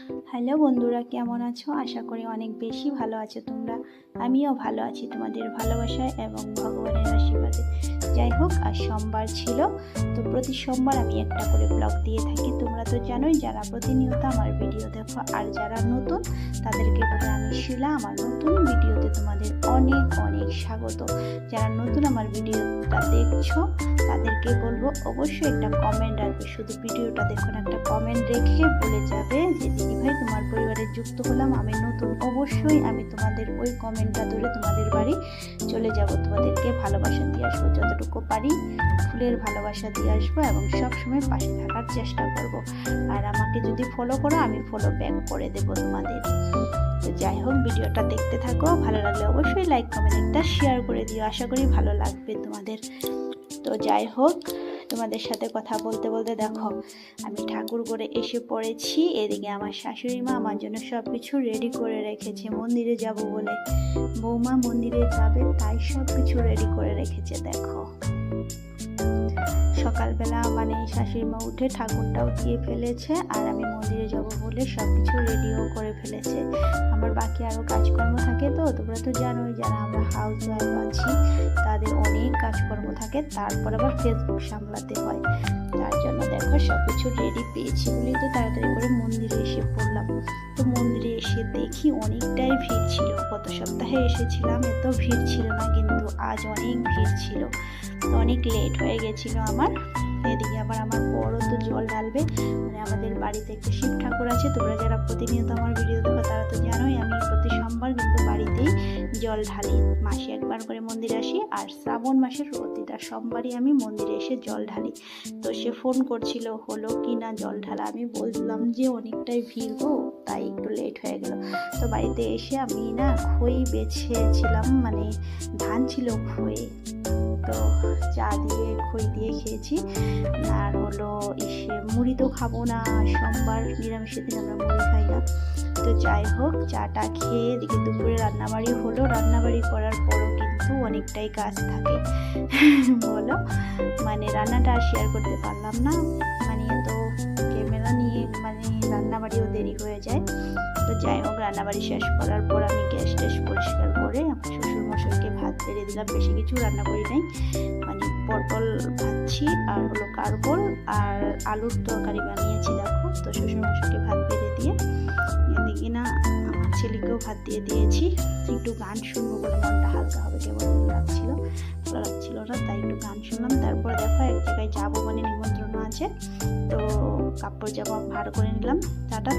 Hello বন্ধুরা, কেমন আছো? আশা করি অনেক বেশি ভালো আছো তোমরা। আমিও ভালো আছি তোমাদের ভালোবাসায় এবং ভগবানের আশীর্বাদে। যাই হোক, আজ সোমবার ছিল, তো প্রতি সোমবার আমি একটা করে ব্লগ দিয়ে থাকি। তোমরা তো জানোই, যারা প্রতিনিয়ত আমার ভিডিও দেখো, আর যারা নতুন তাদেরকে বলে আমি শিলা। আমার নতুন ভিডিওতে তোমাদের অনেক অনেক স্বাগত। যারা নতুন আমার ভিডিওটা দেখছো তাদেরকে বলবো অবশ্যই একটা কমেন্ট রাখবে। শুধু ভিডিওটা দেখো না, একটা কমেন্ট রেখে বলে যাবে যে দিদি ভাই তোমার পরিবারে যুক্ত হলাম, আমি নতুন। অবশ্যই আমি তোমাদের ওই কমেন্টটা ধরে তোমাদের বাড়ি চলে যাব, তোমাদেরকে ভালোবাসা দিয়ে আসবো, যতটুকু পারি ফুলের ভালোবাসা দিয়ে আসবো এবং সবসময় পাশে থাকার চেষ্টা করব। আর আমাকে যদি ফলো করো, আমি ফলো ব্যাক করে দেবো তোমাদের। তো যাই হোক, ভিডিওটা দেখতে থাকো। ভালো লাগলে অবশ্যই লাইক কমেন্ট একটা শেয়ার করে দিও, আশা করি ভালো লাগবে তোমাদের। তো যাই হোক, তোমাদের সাথে কথা বলতে বলতে দেখো আমি ঠাকুর করে এসে পড়েছি। এদিকে আমার শাশুড়ি মা আমার জন্য সব কিছু রেডি করে রেখেছে, মন্দিরে যাব বলে। বৌমা মন্দিরে যাবে তাই সব কিছু রেডি করে রেখেছে। দেখো সকালবেলা মানে শাশুড়ি মা উঠে ঠাকুরটাও দিয়ে ফেলেছে, আর আমি মন্দিরে যাব বলে সব কিছু রেডিও করে ফেলেছে। আমার বাকি আরও কাজকর্ম থাকে, তো তোমরা তো জানোই যারা আমরা হাউস ওয়াইফ আছি তাদের অনেক কাজকর্ম থাকে, তারপর আবার ফেসবুক সামলাতে হয়। তার জন্য দেখো সব কিছু রেডি পেয়েছি বলেই তো তাড়াতাড়ি করে মন্দিরে এসে পড়লাম। তো মন্দিরে এসে দেখি অনেকটাই ভিড় ছিল। গত সপ্তাহে এসেছিলাম, এত ভিড় ছিল না, কিন্তু আজ অনেক ভিড় ছিল। তো অনেক লেট হয়ে গেছিল আমার। এদিকে আবার আমার বড় তো জল ঢালবে, মানে আমাদের বাড়িতে একটা শিব ঠাকুর আছে। তোমরা যারা প্রতিনিয়ত আমার ভিডিও দেখো তারা তো জানোই, আমি প্রতি সোমবার কিন্তু বাড়িতেই জল ঢালি। মাসে একবার করে মন্দিরে আসি, আর শ্রাবণ মাসের প্রতিটা সোমবারই আমি মন্দিরে এসে জল ঢালি। তো সে ফোন করছিল হলো কি না জল ঢালা, আমি বললাম যে অনেকটাই ভিড় গো, তাই একটু লেট হয়ে গেল। তো বাড়িতে এসে আমি না খই বেছেছিলাম, মানে ধান ছিল খয়ে, তো চা দিয়ে খই দিয়ে খেয়েছি। আর হলো মুড়ি তো খাবো না, সোমবার নিরামিষের দিন আমরা মুড়ি খাই না। তো যাই হোক, চাটা খেয়ে এদিকে দুপুরে রান্নাবাড়ি হলো। রান্নাবাড়ি করার পরও কিন্তু অনেকটাই কাজ থাকে বলো, মানে রান্নাটা আর শেয়ার করতে পারলাম না, মানে তো ক্যামেরা নিয়ে মানে রান্নাবাড়িও দেরি হয়ে যায়। তো যাই হোক, রান্নাবাড়ি শেষ করার পর আমি গ্যাস ট্যাস পরিষ্কার করে আমার শ্বশুরমশাইকে ভাত বেড়ে দিলাম। বেশি কিছু রান্না করি নাই, মানে পটল ভাজছি আর হলো কারকল আর আলুর তরকারি বানিয়েছি। দেখো, তো শ্বশুরমশাইকে ভাত বেড়ে দিয়ে এদিকে না আমার ছেলেকেও ভাত দিয়ে দিয়েছি। একটু গান শুনবো বলে মনটা হালকা হবে, কেমন লাগছিল, ভালো লাগছিল না, তাই একটু গান শুনলাম। তারপরে দেখো এক জায়গায় যাবো, মানে নিমন্ত্রণ আছে, তো কাপড় জামা ভাড় করে নিলাম। টাটা।